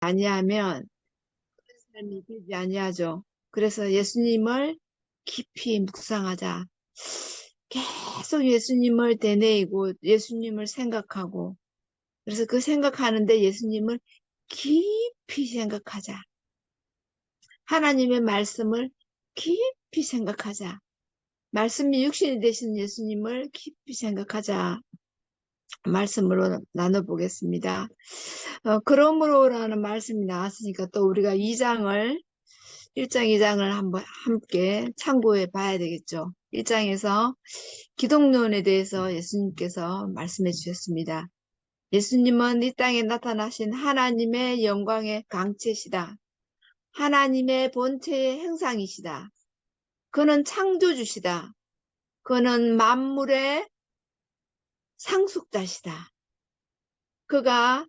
아니하면 그런 삶이 되지 아니하죠. 그래서 예수님을 깊이 묵상하자. 계속 예수님을 되뇌이고 예수님을 생각하고 그래서 그 생각하는데 예수님을 깊이 생각하자. 하나님의 말씀을 깊이 생각하자. 말씀이 육신이 되신 예수님을 깊이 생각하자. 말씀으로 나눠보겠습니다. 그러므로라는 말씀이 나왔으니까 또 우리가 1장 2장을 한번 함께 참고해 봐야 되겠죠. 1장에서 기독론에 대해서 예수님께서 말씀해 주셨습니다. 예수님은 이 땅에 나타나신 하나님의 영광의 강체시다. 하나님의 본체의 형상이시다. 그는 창조주시다. 그는 만물의 상속자시다. 그가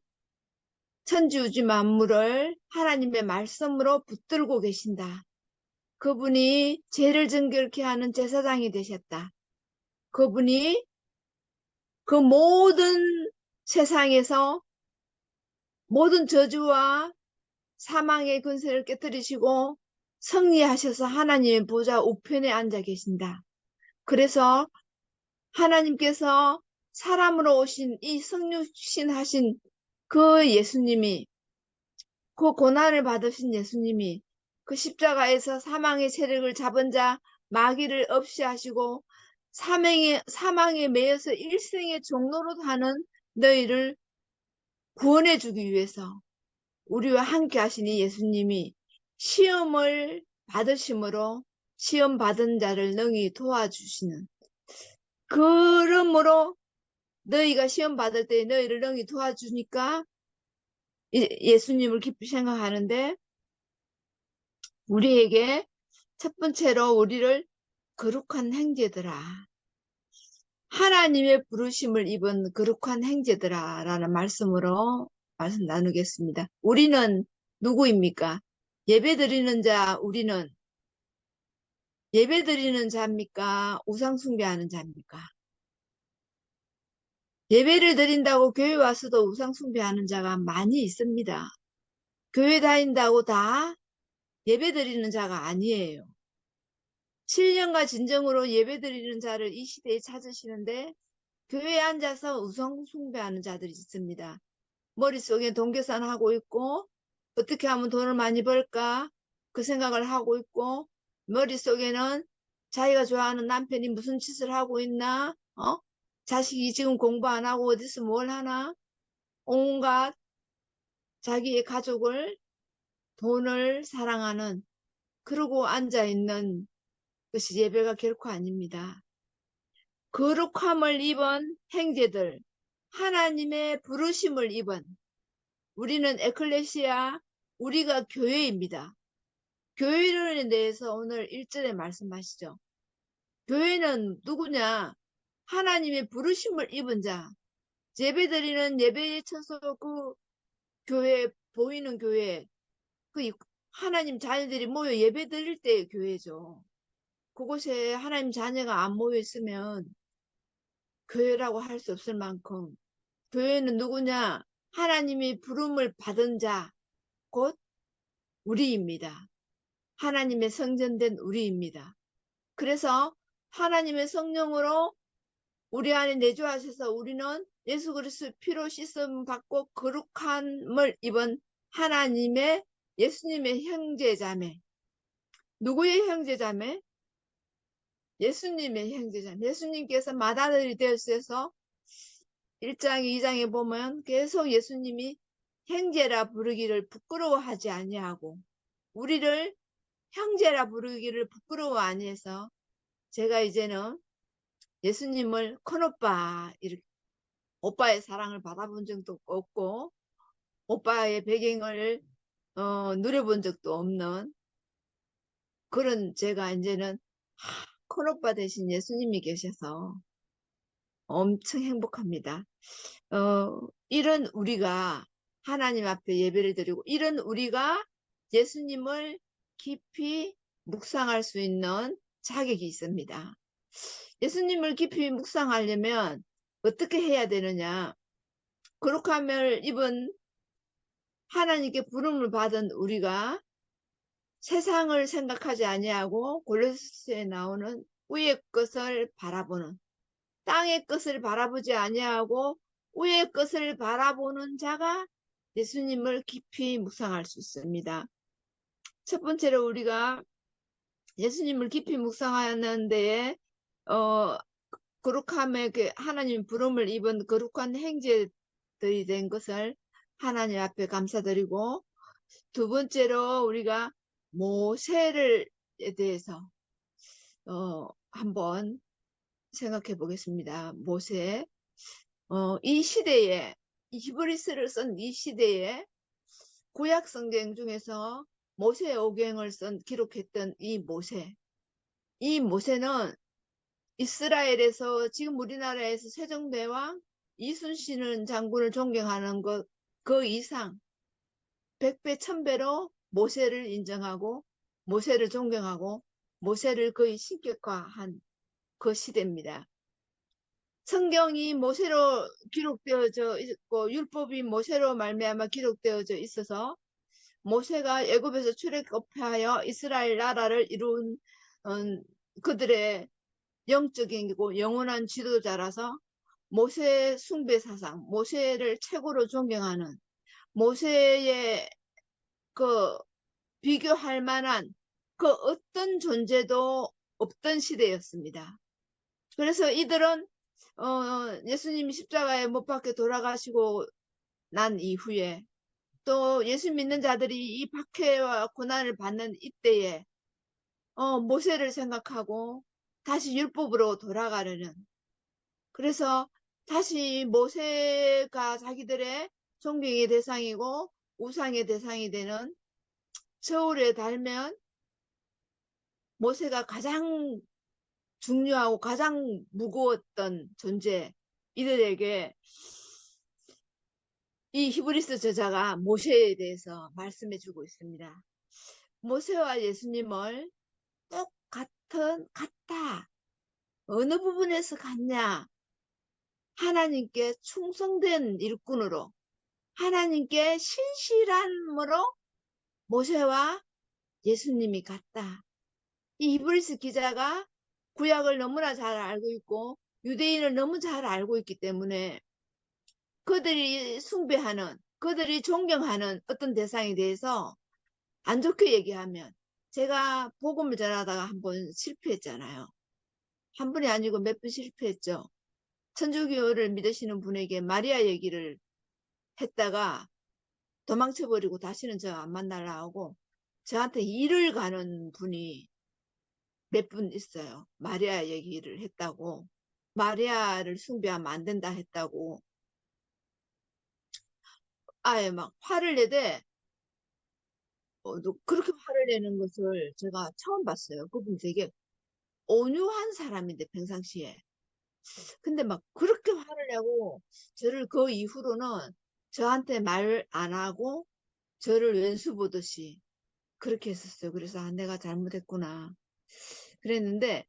천지우주 만물을 하나님의 말씀으로 붙들고 계신다. 그분이 죄를 정결케 하는 제사장이 되셨다. 그분이 그 모든 세상에서 모든 저주와 사망의 근세를 깨뜨리시고 승리하셔서 하나님의 보좌 우편에 앉아 계신다. 그래서 하나님께서 사람으로 오신 이 성육신 하신 그 예수님이 그 고난을 받으신 예수님이 그 십자가에서 사망의 세력을 잡은 자 마귀를 없이 하시고 사망에 매여서 일생의 종로로 하는 너희를 구원해 주기 위해서 우리와 함께 하시니 예수님이 시험을 받으심으로 시험 받은 자를 능히 도와주시는 그러므로 너희가 시험 받을 때 너희를 능히 도와주니까 예수님을 깊이 생각하는데 우리에게 첫 번째로 우리를 거룩한 형제들아 하나님의 부르심을 입은 거룩한 형제들아 라는 말씀으로 말씀 나누겠습니다. 우리는 누구입니까? 예배드리는 자 우리는 예배드리는 자입니까? 우상 숭배하는 자입니까? 예배를 드린다고 교회 와서도 우상 숭배하는 자가 많이 있습니다. 교회 다닌다고 다 예배드리는 자가 아니에요. 7년과 진정으로 예배드리는 자를 이 시대에 찾으시는데 교회에 앉아서 우상 숭배하는 자들이 있습니다. 머릿속에 돈 계산하고 있고 어떻게 하면 돈을 많이 벌까 그 생각을 하고 있고 머릿속에는 자기가 좋아하는 남편이 무슨 짓을 하고 있나 자식이 지금 공부 안 하고 어디서 뭘 하나 온갖 자기의 가족을 돈을 사랑하는 그러고 앉아있는 것이 예배가 결코 아닙니다. 거룩함을 입은 형제들 하나님의 부르심을 입은 우리는 에클레시아 우리가 교회입니다. 교회론에 대해서 오늘 1절에 말씀하시죠. 교회는 누구냐? 하나님의 부르심을 입은 자. 예배드리는 예배에 쳐서 그 교회 보이는 교회 그 하나님 자녀들이 모여 예배드릴 때의 교회죠. 그곳에 하나님 자녀가 안 모여 있으면 교회라고 할 수 없을 만큼 교회는 누구냐? 하나님이 부름을 받은 자, 곧 우리입니다. 하나님의 성전된 우리입니다. 그래서 하나님의 성령으로 우리 안에 내주하셔서 우리는 예수 그리스도의 피로 씻음 받고 거룩함을 입은 하나님의 예수님의 형제자매. 누구의 형제자매? 예수님의 형제자매. 예수님께서 맏아들이 되어서 1장, 2장에 보면 계속 예수님이 형제라 부르기를 부끄러워하지 아니하고 우리를 형제라 부르기를 부끄러워 아니해서 제가 이제는 예수님을 큰오빠 이렇게 오빠의 사랑을 받아본 적도 없고 오빠의 배경을 누려본 적도 없는 그런 제가 이제는 큰오빠 대신 예수님이 계셔서 엄청 행복합니다. 이런 우리가 하나님 앞에 예배를 드리고 이런 우리가 예수님을 깊이 묵상할 수 있는 자격이 있습니다. 예수님을 깊이 묵상하려면 어떻게 해야 되느냐? 거룩함을 입은 하나님께 부름을 받은 우리가 세상을 생각하지 아니하고 골로새에 나오는 위의 것을 바라보는, 땅의 것을 바라보지 아니하고 위의 것을 바라보는 자가 예수님을 깊이 묵상할 수 있습니다. 첫 번째로 우리가 예수님을 깊이 묵상하는 데에 거룩함에 하나님 부름을 입은 거룩한 행제들이 된 것을 하나님 앞에 감사드리고, 두 번째로 우리가 모세를 대해서 한번 생각해 보겠습니다. 모세, 이 시대에, 이 히브리스를 쓴 이 시대에 구약 성경 중에서 모세 오경을 기록했던 이 모세는 이스라엘에서 지금 우리나라에서 세종대왕 이순신 장군을 존경하는 것 그 이상 100배, 1000배로 모세를 인정하고 모세를 존경하고 모세를 거의 신격화한 그 시대입니다. 성경이 모세로 기록되어져 있고 율법이 모세로 말미암아 기록되어져 있어서 모세가 애굽에서 출애굽하여 이스라엘 나라를 이룬 그들의 영적이고 영원한 지도자라서 모세 숭배 사상, 모세를 최고로 존경하는, 모세의 그 비교할 만한 그 어떤 존재도 없던 시대였습니다. 그래서 이들은 예수님이 십자가에 못 박혀 돌아가시고 난 이후에 또 예수 믿는 자들이 이 박해와 고난을 받는 이때에 모세를 생각하고 다시 율법으로 돌아가려는, 그래서 다시 모세가 자기들의 존경의 대상이고 우상의 대상이 되는 저울에 달면 모세가 가장 중요하고 가장 무거웠던 존재, 이들에게 이 히브리스 저자가 모세에 대해서 말씀해 주고 있습니다. 모세와 예수님을 같다. 어느 부분에서 같냐? 하나님께 충성된 일꾼으로, 하나님께 신실함으로 모세와 예수님이 같다. 이 히브리스 기자가 구약을 너무나 잘 알고 있고 유대인을 너무 잘 알고 있기 때문에 그들이 숭배하는, 그들이 존경하는 어떤 대상에 대해서 안 좋게 얘기하면, 제가 복음을 전하다가 한 번 실패했잖아요. 한 번이 아니고 몇 번 실패했죠. 천주교를 믿으시는 분에게 마리아 얘기를 했다가 도망쳐버리고 다시는 저 안 만나려 하고 저한테 일을 가는 분이 몇 분 있어요. 마리아 얘기를 했다고, 마리아를 숭배하면 안 된다 했다고 아예 막 화를 내대. 그렇게 화를 내는 것을 제가 처음 봤어요. 그분 되게 온유한 사람인데 평상시에. 근데 막 그렇게 화를 내고 저를 그 이후로는 저한테 말 안 하고 저를 왼수 보듯이 그렇게 했었어요. 그래서 아, 내가 잘못했구나 그랬는데,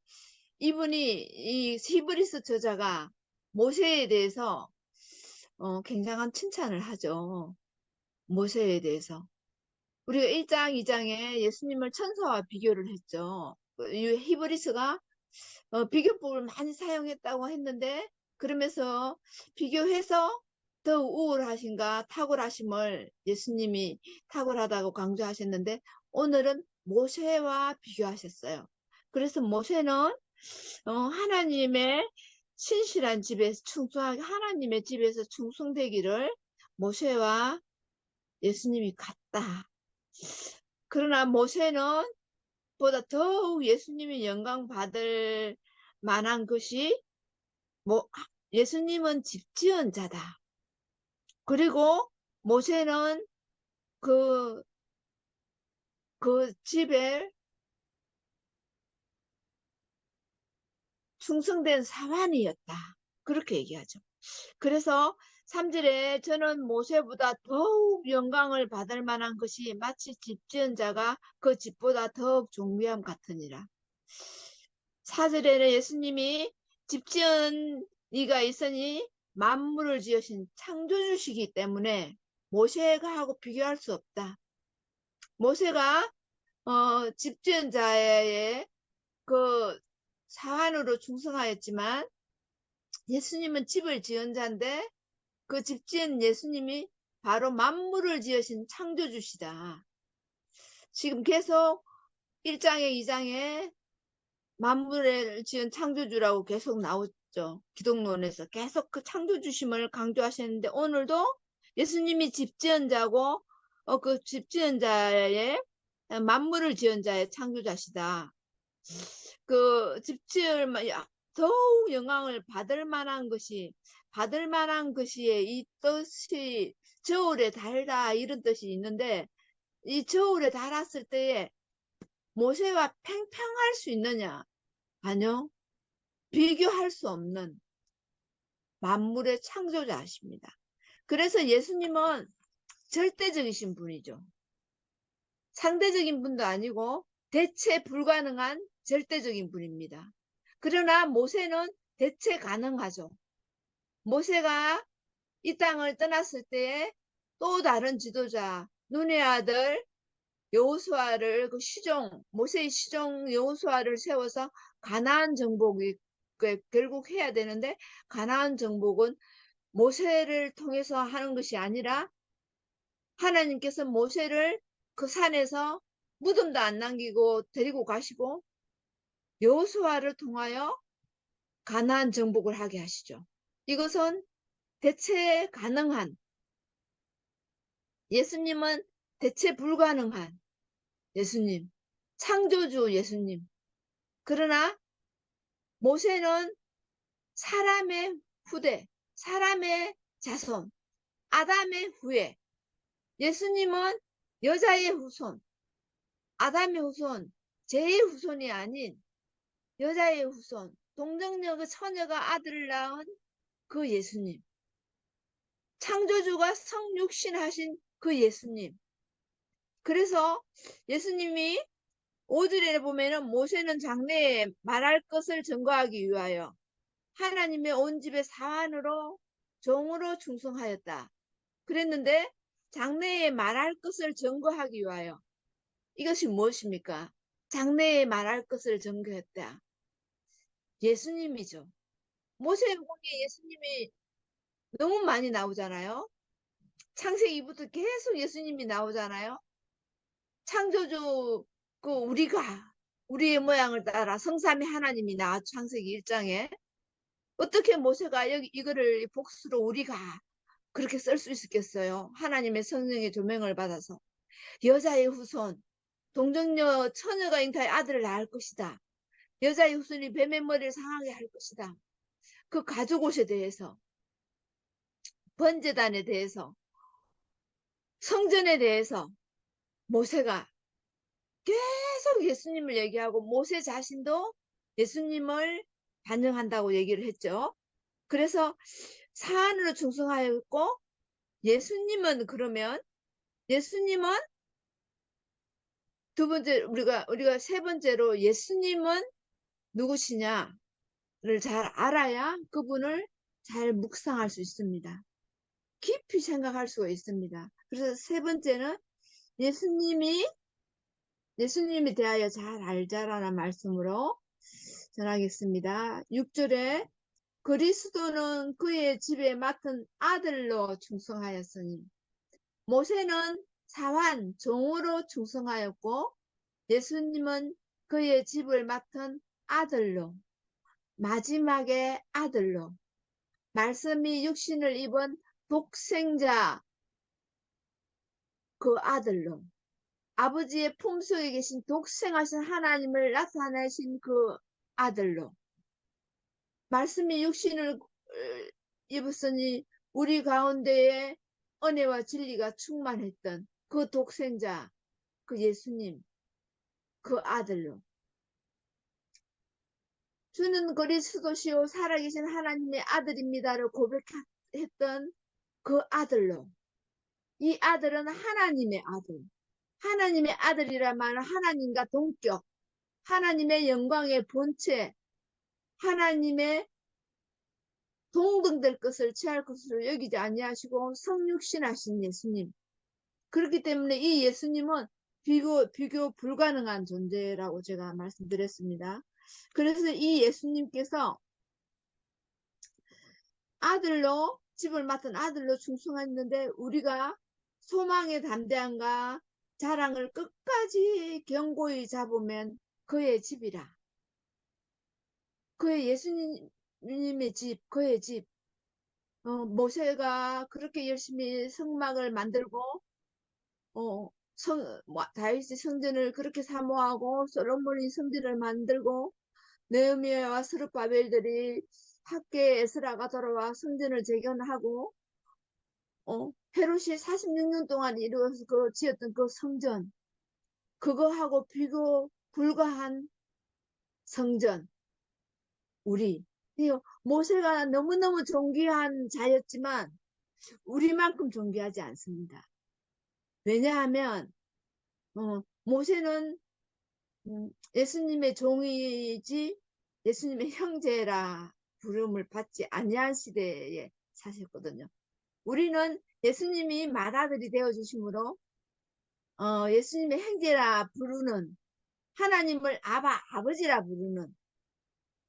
이분이 이 히브리스 저자가 모세에 대해서 굉장한 칭찬을 하죠. 모세에 대해서. 우리가 1장, 2장에 예수님을 천사와 비교를 했죠. 이 히브리스가 비교법을 많이 사용했다고 했는데, 그러면서 비교해서 더 우월하신가 탁월하심을 예수님이 탁월하다고 강조하셨는데, 오늘은 모세와 비교하셨어요. 그래서 모세는 하나님의 신실한 집에서 충성하게, 하나님의 집에서 충성되기를 모세와 예수님이 같다. 그러나 모세는 보다 더욱 예수님이 영광 받을 만한 것이 뭐 예수님은 집 지은 자다. 그리고 모세는 그, 그 집에 충성된 사환이었다. 그렇게 얘기하죠. 그래서 3절에 저는 모세보다 더욱 영광을 받을 만한 것이 마치 집 지은 자가 그 집보다 더욱 존귀함 같으니라. 4절에는 예수님이 집 지은 이가 있으니 만물을 지으신 창조주시기 때문에 모세가 하고 비교할 수 없다. 모세가 집지은 자의 그 사환으로 충성하였지만 예수님은 집을 지은 자인데 그 집지은 예수님이 바로 만물을 지으신 창조주시다. 지금 계속 1장에 2장에 만물을 지은 창조주라고 계속 나오죠. 기독론에서 계속 그 창조주심을 강조하셨는데 오늘도 예수님이 집지은 자고 그 집지은 자의 만물을 지은 자의 창조자시다. 그 집지을 더욱 영광을 받을 만한 것이 이 뜻이 저울에 달다 이런 뜻이 있는데 이 저울에 달았을 때에 모세와 팽팽할 수 있느냐? 아니요. 비교할 수 없는 만물의 창조자십니다. 그래서 예수님은 절대적이신 분이죠. 상대적인 분도 아니고 대체 불가능한 절대적인 분입니다. 그러나 모세는 대체 가능하죠. 모세가 이 땅을 떠났을 때에 또 다른 지도자 눈의 아들 여호수아를 모세의 시종 여호수아를 세워서 가나안 정복이 결국 해야 되는데 가나안 정복은 모세를 통해서 하는 것이 아니라 하나님께서 모세를 그 산에서 무덤도 안 남기고 데리고 가시고 여호수아를 통하여 가나안 정복을 하게 하시죠. 이것은 대체 가능한, 예수님은 대체 불가능한 예수님, 창조주 예수님. 그러나 모세는 사람의 후대, 사람의 자손, 아담의 후예. 예수님은 여자의 후손, 아담의 후손, 제의 후손이 아닌 여자의 후손, 동정녀 그 처녀가 아들을 낳은 그 예수님. 창조주가 성육신하신 그 예수님. 그래서 예수님이 5절에 보면은 모세는 장래에 말할 것을 증거하기 위하여 하나님의 온 집의 사환으로 종으로 충성하였다. 그랬는데 장래에 말할 것을 증거하기 위하여 이것이 무엇입니까? 장래에 말할 것을 증거했다. 예수님이죠. 모세오경에 예수님이 너무 많이 나오잖아요. 창세기부터 계속 예수님이 나오잖아요. 창조주 우리의 모양을 따라 성삼위 하나님이 나와 창세기 1장에 어떻게 모세가 이거를 복수로 우리가 그렇게 쓸 수 있었겠어요? 하나님의 성령의 조명을 받아서 여자의 후손 동정녀 처녀가 잉타의 아들을 낳을 것이다. 여자의 후손이 뱀의 머리를 상하게 할 것이다. 그 가죽옷에 대해서 번제단에 대해서 성전에 대해서 모세가 계속 예수님을 얘기하고 모세 자신도 예수님을 반영한다고 얘기를 했죠. 그래서 사안으로 충성하였고 예수님은 두 번째 우리가 세 번째로 예수님은 누구시냐를 잘 알아야 그분을 잘 묵상할 수 있습니다. 깊이 생각할 수가 있습니다. 그래서 세 번째는 예수님에 대하여 잘 알자라는 말씀으로 전하겠습니다. 6절에 그리스도는 그의 집에 맡은 아들로 충성하였으니 모세는 사환 종으로 충성하였고 예수님은 그의 집을 맡은 아들로 마지막에 아들로 말씀이 육신을 입은 독생자 그 아들로 아버지의 품속에 계신 독생하신 하나님을 나타내신 그 아들로 말씀이 육신을 입었으니 우리 가운데에 은혜와 진리가 충만했던 그 독생자 그 예수님 그 아들로 주는 그리스도시요 살아계신 하나님의 아들입니다를 고백했던 그 아들로 이 아들은 하나님의 아들 하나님의 아들이란 말은 하나님과 동격 하나님의 영광의 본체 하나님의 동등될 것을 취할 것으로 여기지 아니하시고 성육신하신 예수님. 그렇기 때문에 이 예수님은 비교 불가능한 존재라고 제가 말씀드렸습니다. 그래서 이 예수님께서 아들로 집을 맡은 아들로 충성했는데 우리가 소망의 담대함과 자랑을 끝까지 견고히 잡으면 그의 집이라. 그의 예수님의 집, 그의 집. 모세가 그렇게 열심히 성막을 만들고 다윗이 성전을 그렇게 사모하고 솔로몬이 성전을 만들고 느헤미야와 스룹바벨들이 학계 에스라가 돌아와 성전을 재건하고 헤롯이 46년 동안 이루어서 지었던 그 성전, 그거하고 비교 불가한 성전. 우리 모세가 너무너무 존귀한 자였지만 우리만큼 존귀하지 않습니다. 왜냐하면 모세는 예수님의 종이지 예수님의 형제라 부름을 받지 아니한 시대에 사셨거든요. 우리는 예수님이 맏아들이 되어주심으로 예수님의 형제라 부르는, 하나님을 아버지라 부르는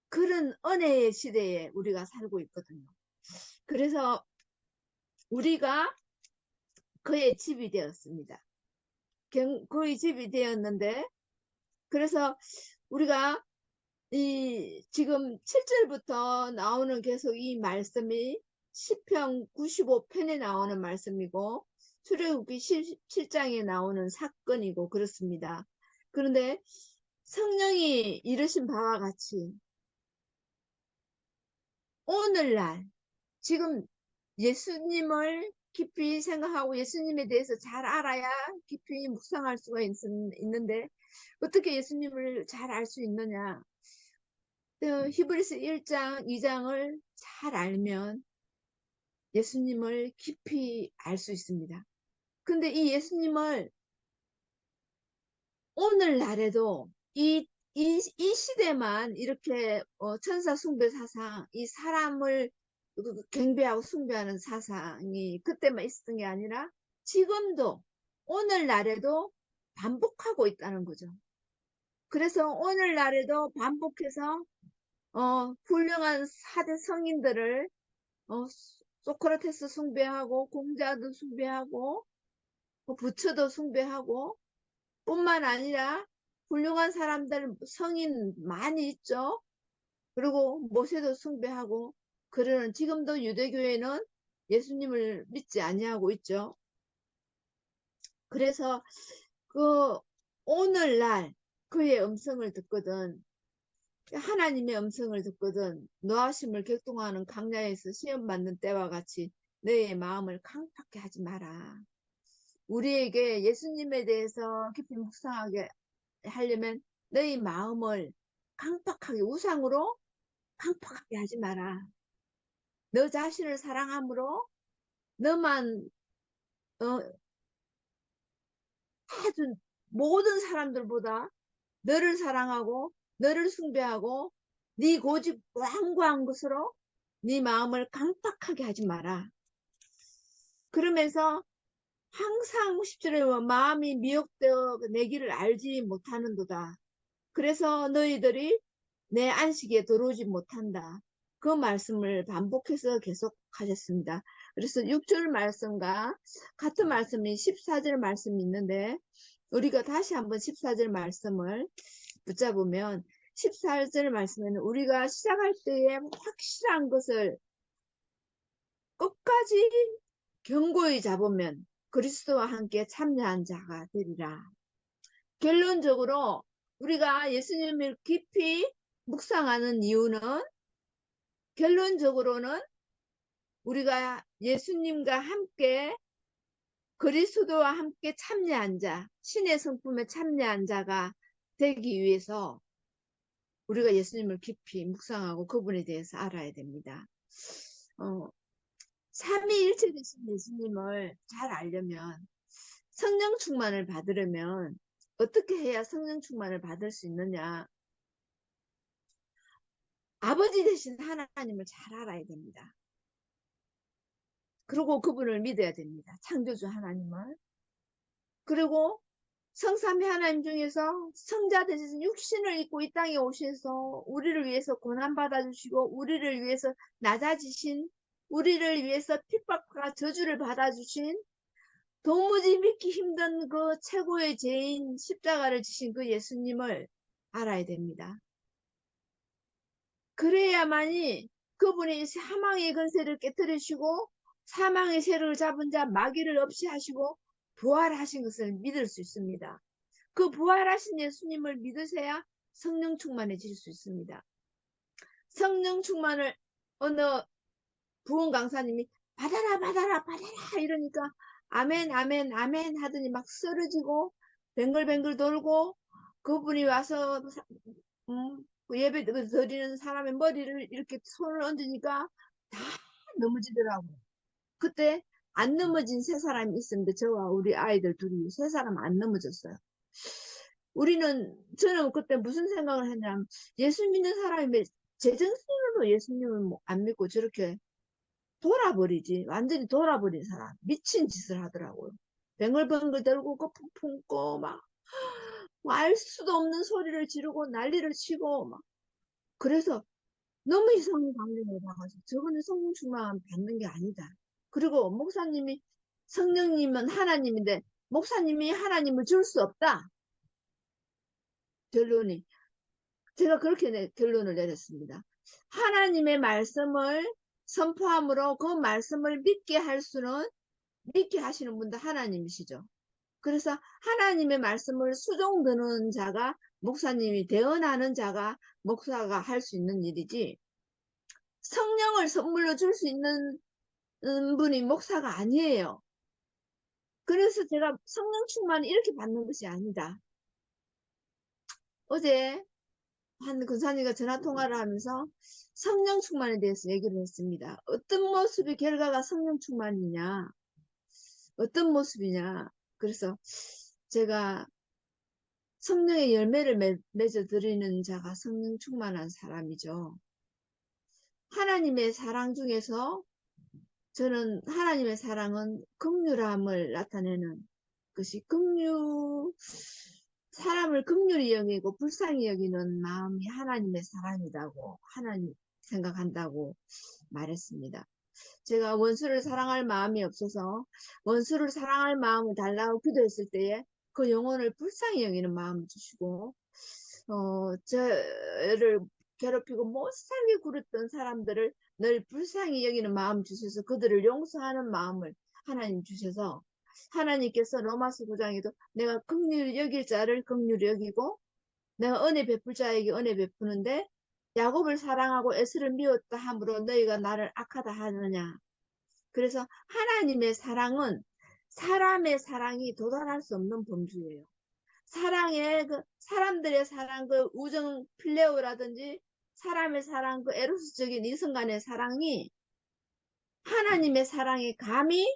그런 은혜의 시대에 우리가 살고 있거든요. 그래서 우리가 그의 집이 되었습니다. 그의 집이 되었는데, 그래서 우리가 지금 7절부터 나오는 계속 이 말씀이 시편 95편에 나오는 말씀이고 출애굽기 17장에 나오는 사건이고 그렇습니다. 그런데 성령이 이르신 바와 같이 오늘날 지금 예수님을 깊이 생각하고 예수님에 대해서 잘 알아야 깊이 묵상할 수가 있는데 어떻게 예수님을 잘 알 수 있느냐? 히브리서 1장, 2장을 잘 알면 예수님을 깊이 알 수 있습니다. 근데 이 예수님을 오늘날에도 이 시대만 이렇게 천사 숭배 사상, 이 사람을 경배하고 숭배하는 사상이 그때만 있었던 게 아니라 지금도 오늘날에도 반복하고 있다는 거죠. 그래서 오늘날에도 반복해서 훌륭한 4대 성인들을 소크라테스 숭배하고 공자도 숭배하고 부처도 숭배하고 뿐만 아니라 훌륭한 사람들 성인 많이 있죠. 그리고 모세도 숭배하고 그러는 지금도 유대교회는 예수님을 믿지 아니하고 있죠. 그래서 그 오늘날 그의 음성을 듣거든, 하나님의 음성을 듣거든 노하심을 격동하는 강야에서 시험받는 때와 같이 너의 마음을 강팍하게 하지 마라. 우리에게 예수님에 대해서 깊이 묵상하게 하려면 너의 마음을 강팍하게 우상으로 강팍하게 하지 마라. 너 자신을 사랑함으로 너만 아주 모든 사람들보다 너를 사랑하고 너를 숭배하고 네 고집 완고한 것으로 네 마음을 강팍하게 하지 마라. 그러면서 항상 10절에 마음이 미혹되어 내 길을 알지 못하는도다. 그래서 너희들이 내 안식에 들어오지 못한다. 그 말씀을 반복해서 계속 하셨습니다. 그래서 6절 말씀과 같은 말씀이 14절 말씀이 있는데 우리가 다시 한번 14절 말씀을 붙잡으면 14절 말씀에는 우리가 시작할 때에 확실한 것을 끝까지 견고히 잡으면 그리스도와 함께 참여한 자가 되리라. 결론적으로 우리가 예수님을 깊이 묵상하는 이유는 결론적으로는 우리가 예수님과 함께 그리스도와 함께 참여한 자, 신의 성품에 참여한 자가 되기 위해서 우리가 예수님을 깊이 묵상하고 그분에 대해서 알아야 됩니다. 삼위일체 되신 예수님을 잘 알려면 성령 충만을 받으려면 어떻게 해야 성령 충만을 받을 수 있느냐? 아버지 되신 하나님을 잘 알아야 됩니다. 그리고 그분을 믿어야 됩니다. 창조주 하나님을. 그리고 성삼위 하나님 중에서 성자 되신 육신을 입고 이 땅에 오셔서 우리를 위해서 고난받아 주시고 우리를 위해서 낮아지신, 우리를 위해서 핍박과 저주를 받아주신, 도무지 믿기 힘든 그 최고의 죄인 십자가를 지신 그 예수님을 알아야 됩니다. 그래야만이 그분이 사망의 권세를 깨뜨리시고 사망의 세력을 잡은 자 마귀를 없이 하시고 부활하신 것을 믿을 수 있습니다. 그 부활하신 예수님을 믿으셔야 성령 충만해질 수 있습니다. 성령 충만을 어느 부흥 강사님이 받아라 받아라 받아라 이러니까 아멘 아멘 아멘 하더니 막 쓰러지고 뱅글뱅글 돌고, 그분이 와서 그 예배 드리는 사람의 머리를 이렇게 손을 얹으니까 다 넘어지더라고요. 그때 안 넘어진 세 사람이 있었는데 저와 우리 아이들 둘이 세 사람 안 넘어졌어요. 저는 그때 무슨 생각을 했냐면, 예수 믿는 사람이 제정신으로 예수님을 안 믿고 저렇게 돌아버리지. 완전히 돌아버린 사람. 미친 짓을 하더라고요. 뱅글뱅글 들고 거품 품고 막 알 수도 없는 소리를 지르고 난리를 치고 막. 그래서 너무 이상한 광경을 봐가지고 저거는 성령 충만 받는 게 아니다. 그리고 목사님이, 성령님은 하나님인데 목사님이 하나님을 줄 수 없다. 결론이. 제가 그렇게 결론을 내렸습니다. 하나님의 말씀을 선포함으로 그 말씀을 믿게 하시는 분도 하나님이시죠. 그래서 하나님의 말씀을 수종드는 자가, 목사님이 대언하는 자가 목사가 할 수 있는 일이지, 성령을 선물로 줄 수 있는 분이 목사가 아니에요. 그래서 제가 성령 충만을 이렇게 받는 것이 아니다. 어제 한 근사님과 전화 통화를 하면서 성령 충만에 대해서 얘기를 했습니다. 어떤 모습의 결과가 성령 충만이냐, 어떤 모습이냐. 그래서 제가 성령의 열매를 맺어 드리는 자가 성령 충만한 사람이죠. 하나님의 사랑 중에서 저는 하나님의 사랑은 긍휼함을 나타내는 것이, 사람을 긍휼히 여기고 불쌍히 여기는 마음이 하나님의 사랑이라고 하나님 생각한다고 말했습니다. 제가 원수를 사랑할 마음이 없어서 원수를 사랑할 마음을 달라고 기도했을 때에 그 영혼을 불쌍히 여기는 마음을 주시고, 저를 괴롭히고 못살게 굴었던 사람들을 늘 불쌍히 여기는 마음 주셔서 그들을 용서하는 마음을 하나님 주셔서, 하나님께서 로마서 9장에도 내가 긍휼히 여길 자를 긍휼히 여기고 내가 은혜 베풀 자에게 은혜 베푸는데 야곱을 사랑하고 에스를 미웠다 함으로 너희가 나를 악하다 하느냐. 그래서 하나님의 사랑은 사람의 사랑이 도달할 수 없는 범주예요. 사람들의 사랑, 그 우정 필레오라든지 사람의 사랑, 그 에로스적인 이성 간의 사랑이 하나님의 사랑에 감히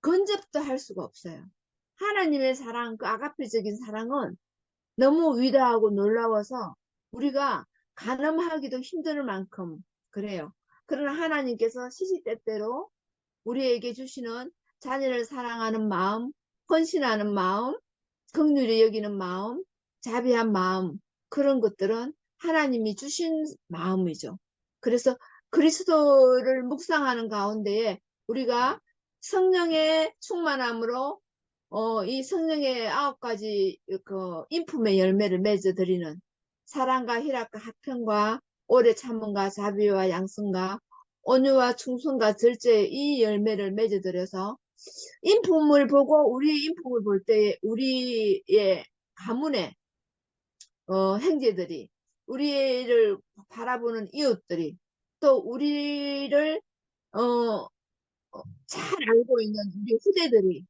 근접도 할 수가 없어요. 하나님의 사랑, 그 아가페적인 사랑은 너무 위대하고 놀라워서 우리가 가늠하기도 힘들 만큼 그래요. 그러나 하나님께서 시시때때로 우리에게 주시는 자녀를 사랑하는 마음, 헌신하는 마음, 긍휼히 여기는 마음, 자비한 마음, 그런 것들은 하나님이 주신 마음이죠. 그래서 그리스도를 묵상하는 가운데에 우리가 성령의 충만함으로 이 성령의 9가지 그 인품의 열매를 맺어드리는 사랑과 희락과 화평과 오래 참음과 자비와 양성과 온유와 충성과 절제의 이 열매를 맺어드려서 인품을 보고 우리의 인품을 볼 때 우리의 가문의 형제들이, 우리를 바라보는 이웃들이, 또 우리를 잘 알고 있는 우리 후대들이,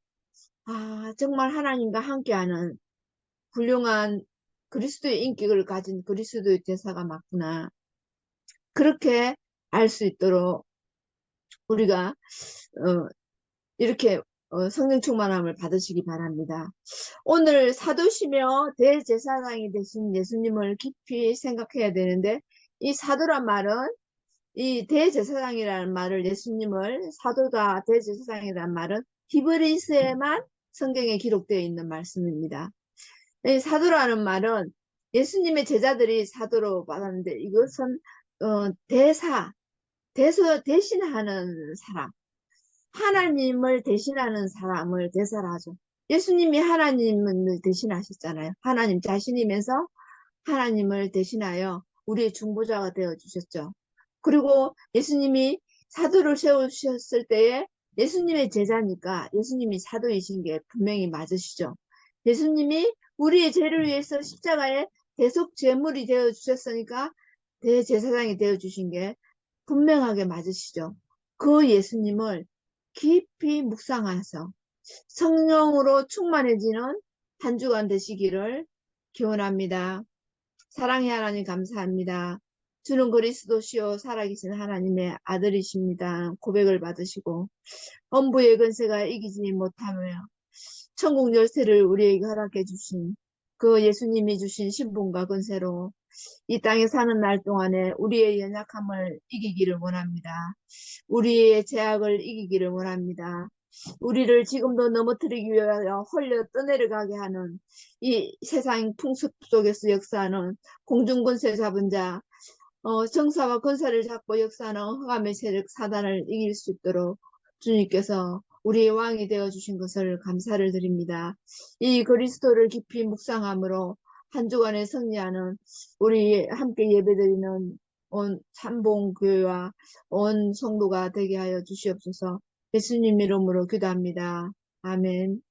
아, 정말 하나님과 함께하는 훌륭한 그리스도의 인격을 가진 그리스도의 대사가 맞구나. 그렇게 알 수 있도록 우리가 이렇게 성령 충만함을 받으시기 바랍니다. 오늘 사도시며 대제사장이 되신 예수님을 깊이 생각해야 되는데, 이 사도란 말은 이 대제사장이라는 말을 예수님을 사도가 대제사장이라는 말은 히브리서에만 성경에 기록되어 있는 말씀입니다. 이 사도라는 말은 예수님의 제자들이 사도로 받았는데 이것은 대신하는 사람, 하나님을 대신하는 사람을 대사라 하죠. 예수님이 하나님을 대신하셨잖아요. 하나님 자신이면서 하나님을 대신하여 우리의 중보자가 되어 주셨죠. 그리고 예수님이 사도를 세우셨을 때에 예수님의 제자니까 예수님이 사도이신 게 분명히 맞으시죠. 예수님이 우리의 죄를 위해서 십자가에 대속 제물이 되어 주셨으니까 대제사장이 되어 주신 게 분명하게 맞으시죠. 그 예수님을 깊이 묵상하셔서 성령으로 충만해지는 한 주간 되시기를 기원합니다. 사랑의 하나님 감사합니다. 주는 그리스도시요 살아계신 하나님의 아들이십니다. 고백을 받으시고 엄부의 근세가 이기지 못하며 천국 열쇠를 우리에게 허락해 주신 그 예수님이 주신 신분과 근세로 이 땅에 사는 날 동안에 우리의 연약함을 이기기를 원합니다. 우리의 죄악을 이기기를 원합니다. 우리를 지금도 넘어뜨리기 위하여 홀려 떠내려가게 하는 이 세상 풍습 속에서 역사하는 공중권세 잡은 자, 정사와 권세를 잡고 역사하는 흑암의 세력 사단을 이길 수 있도록 주님께서 우리의 왕이 되어 주신 것을 감사를 드립니다. 이 그리스도를 깊이 묵상함으로 한 주간에 승리하는 우리 함께 예배드리는 온 참봉교회와 온 성도가 되게 하여 주시옵소서. 예수님 이름으로 기도합니다. 아멘.